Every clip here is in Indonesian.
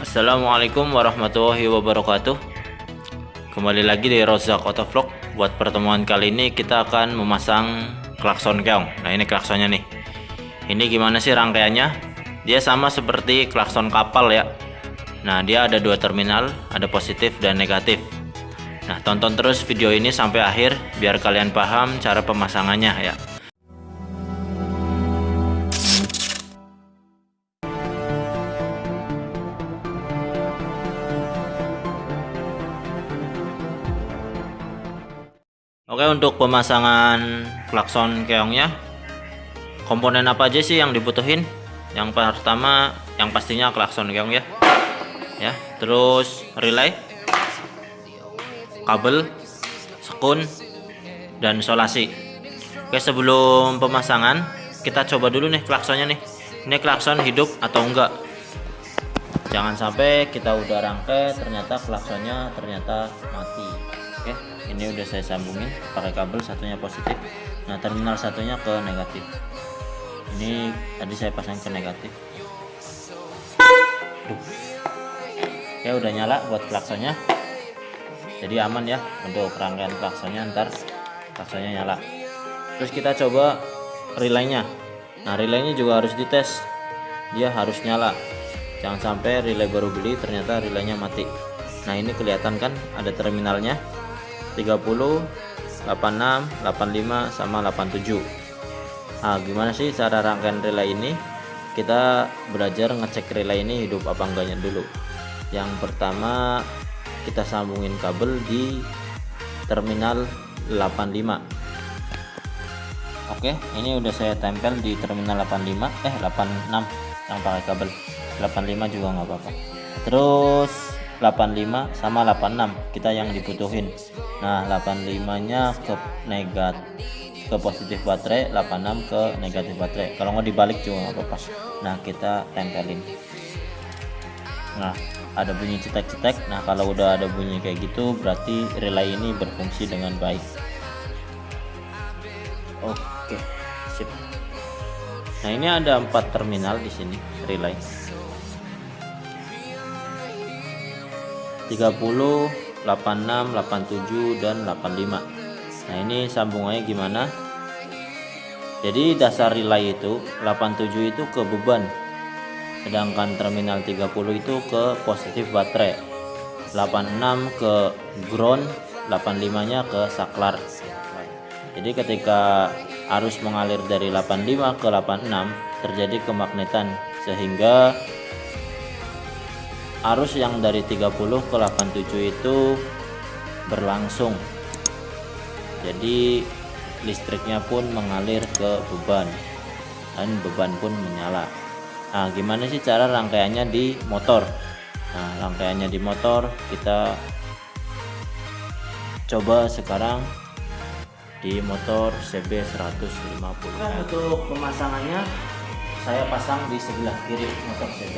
Assalamualaikum warahmatullahi wabarakatuh. Kembali lagi di Rozak Autovlog. Buat pertemuan kali ini kita akan memasang klakson keong. Nah, ini klaksonnya nih. Ini gimana sih rangkaiannya? Dia sama seperti klakson kapal ya. Nah, dia ada dua terminal, ada positif dan negatif. Nah, tonton terus video ini sampai akhir biar kalian paham cara pemasangannya ya. Oke, untuk pemasangan klakson keongnya, komponen apa aja sih yang dibutuhin? Yang pertama, yang pastinya klakson keong ya. Terus relay, kabel, sekun, dan solasi. Oke, sebelum pemasangan, kita coba dulu nih klaksonnya nih. Ini klakson hidup atau enggak? Jangan sampai kita udah rangkai ternyata klaksonnya ternyata mati. Oke, ini udah saya sambungin pakai kabel, satunya positif. Nah, terminal satunya ke negatif. Ini tadi saya pasang ke negatif. Ya, udah nyala buat klaksonnya. Jadi aman ya untuk rangkaian klaksonnya, ntar klaksonnya nyala. Terus kita coba relaynya. Nah, relaynya juga harus dites. Dia harus nyala. Jangan sampai relay baru beli ternyata relaynya mati. Nah, ini kelihatan kan ada terminalnya 30, 86, 85 sama 87. Nah, gimana sih cara rangkaian relay ini? Kita belajar ngecek relay ini hidup apa enggaknya dulu. Yang pertama, kita sambungin kabel di terminal 85. Oke, ini udah saya tempel di terminal 86 yang pakai kabel. 85 juga nggak apa-apa. Terus 85 sama 86 kita yang dibutuhin. Nah, 85 nya ke positif baterai, 86 ke negatif baterai. Kalau nggak dibalik juga nggak apa-apa. Nah, kita tempelin. Nah, ada bunyi cetek-cetek. Nah, kalau udah ada bunyi kayak gitu berarti relay ini berfungsi dengan baik. Oke, sip. Nah, ini ada 4 terminal di sini relay. 30, 86, 87 dan 85. Nah, ini sambungannya gimana? Jadi dasar relay itu 87 itu ke beban, sedangkan terminal 30 itu ke positif baterai, 86 ke ground, 85 nya ke saklar. Jadi ketika arus mengalir dari 85 ke 86 terjadi kemagnetan, sehingga arus yang dari 30 ke 87 itu berlangsung. Jadi listriknya pun mengalir ke beban dan beban pun menyala. Nah, gimana sih cara rangkaiannya di motor? Nah, rangkaiannya di motor kita coba sekarang di motor CB 150. Nah, untuk pemasangannya saya pasang di sebelah kiri motor CB.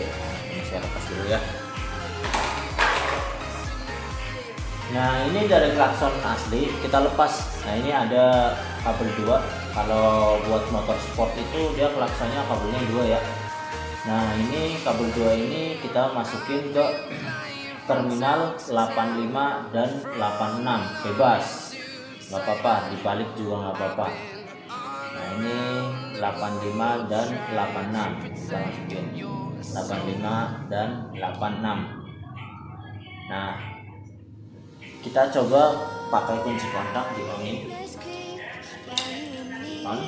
Ini saya lepas dulu ya. Nah, ini dari klakson asli kita lepas. Nah, ini ada kabel 2. Kalau buat motor sport itu dia klaksonnya kabelnya 2 ya. Nah, ini kabel 2 ini kita masukin ke terminal 85 dan 86 bebas, nggak apa-apa, dibalik juga nggak apa-apa. Nah, ini 85 dan 86 kita masukin 85 dan 86. Nah, kita coba pakai kunci kontak di on.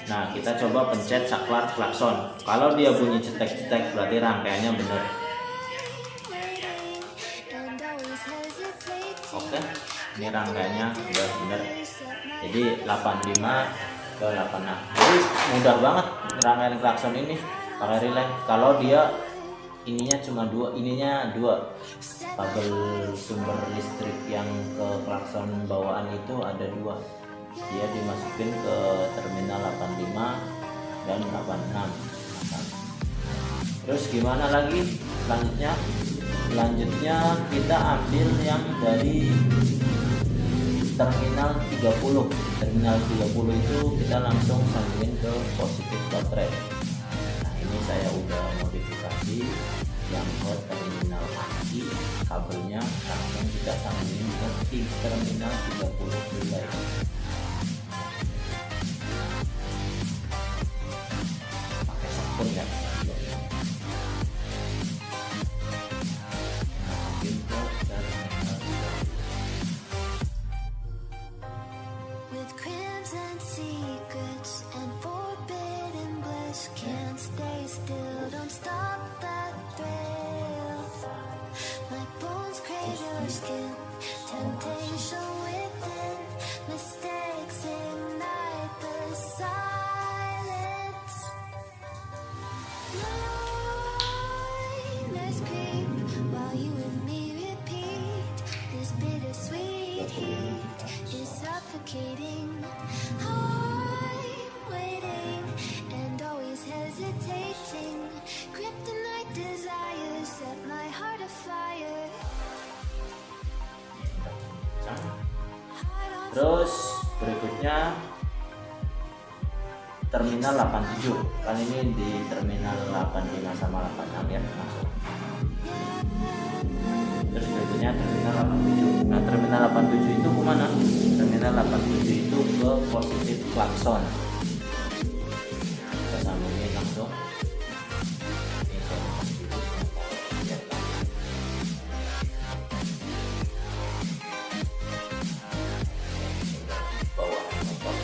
Nah, kita coba pencet saklar klakson. Kalau dia bunyi cetek-cetek berarti rangkaiannya benar. Oke, ini rangkaiannya udah benar. Jadi 85 ke 86. Jadi mudah banget rangkaian klakson ini pakai relay. Kalau dia ininya cuma 2, ininya 2. Kabel sumber listrik yang ke klakson bawaan itu ada 2. Dia dimasukin ke terminal 85 dan 86. Terus gimana lagi selanjutnya kita ambil yang dari terminal 30. Terminal 30 itu kita langsung sambungin ke positif baterai. Nah, ini saya udah modifikasi yang ke terminal AC, kabelnya langsung kita sambungin ke terminal 30 relay. Pakai sepun ya. Masukin ke terminal 30. With crimson secrets and forbidden bliss, can't stay still, don't stop that thrill. My bones crave your skin, temptation within, mistakes ignite the silence. Nightmares creep while you and me repeat. This bittersweet heat is suffocating. I'm waiting and always hesitating. Kryptonite desires set my heart afire. Terus berikutnya terminal 87. Kali ini di terminal 85 sama 86 ya, masuk. Terus berikutnya terminal 87. Nah, terminal 87 itu kemana? Terminal 87 itu ke positif klakson. Kita sambungin langsung. Ini saya kasih dulu biar bawah motor.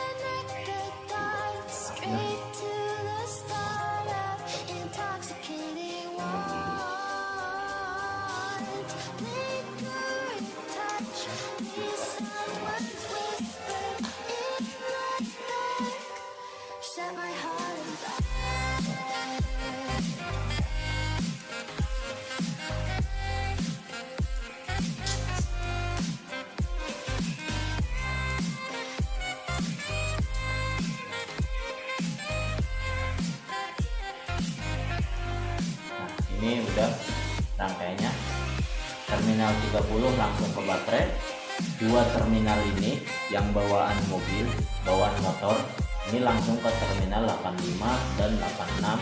Connect the dots straight to the start of intoxicating want. Lingering touch, these someone's whisper in the dark. Set my heart on fire. Nah, ini udah rangkaiannya. Terminal 30 langsung ke baterai. Dua terminal ini yang bawaan mobil, bawaan motor, ini langsung ke terminal 85 dan 86.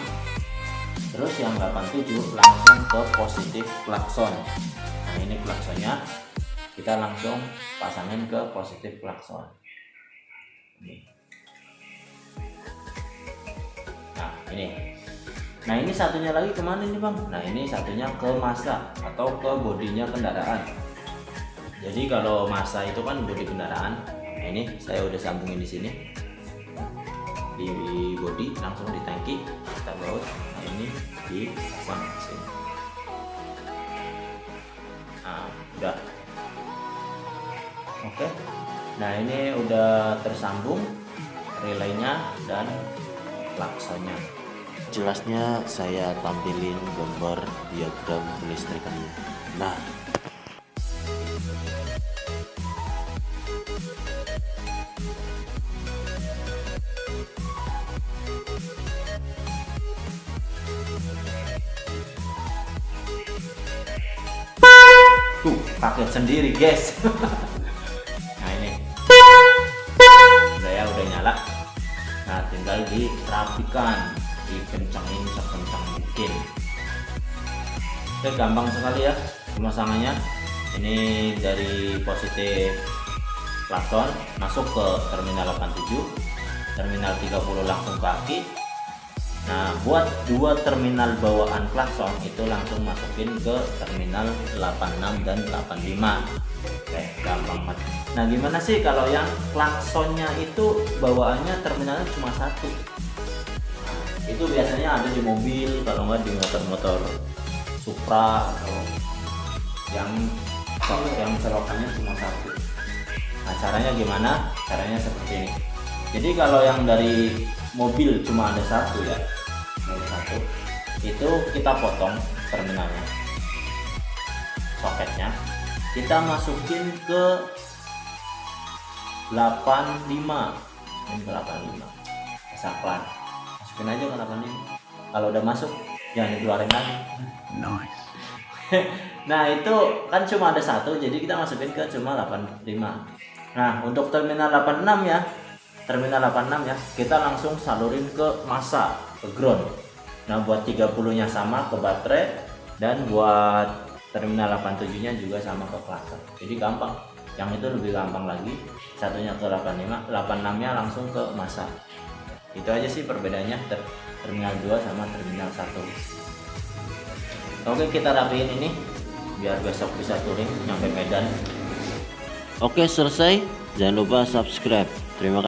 Terus yang 87 langsung ke positif klakson. Nah, ini klaksonnya kita langsung pasangin ke positif klakson. Ini. Nah, ini. Nah, ini satunya lagi kemana nih bang? Nah, ini satunya ke massa atau ke bodinya kendaraan. Jadi kalau massa itu kan bodi kendaraan. Nah, ini saya udah sambungin di sini di bodi, langsung di tangki kita baut. Nah, ini di pasang sini. Nah, udah. Oke. Nah, ini udah tersambung relaynya dan klaksonnya. Jelasnya saya tampilin gambar diagram kelistrikannya. Nah, tuh paket sendiri guys. Nah, ini udah nyala. Nah, tinggal dirapikan, dikencangin sekencang mungkin. Oke, gampang sekali ya pemasangannya. Ini dari positif klakson masuk ke terminal 87, terminal 30 langsung ke aki. Nah, buat dua terminal bawaan klakson itu langsung masukin ke terminal 86 dan 85. Oke, gampang banget. Nah, gimana sih kalau yang klaksonnya itu bawaannya terminalnya cuma satu? Nah, itu biasanya ada di mobil, kalau nggak di motor-motor Supra atau yang selokannya cuma satu. Nah, caranya gimana? Caranya seperti ini. Jadi kalau yang dari mobil cuma ada satu ya, itu kita potong terminalnya, soketnya, kita masukin ke 85. Ini ke 85. Kesaklan. Masukin aja ke 85. Kalau udah masuk jangan dikeluarin lagi. Nice. Nah itu kan cuma ada satu, jadi kita masukin ke cuma 85. Nah untuk terminal 86 ya, terminal 86 ya, kita langsung salurin ke massa, ke ground. Nah buat 30 nya sama ke baterai, dan buat terminal 87 nya juga sama ke klakson. Jadi gampang, yang itu lebih gampang lagi, satunya ke 85, 86 nya langsung ke massa. Itu aja sih perbedaannya terminal 2 sama terminal 1. Oke, kita rapiin ini biar besok bisa touring nyampe Medan. Oke, selesai. Jangan lupa subscribe. Terima kasih.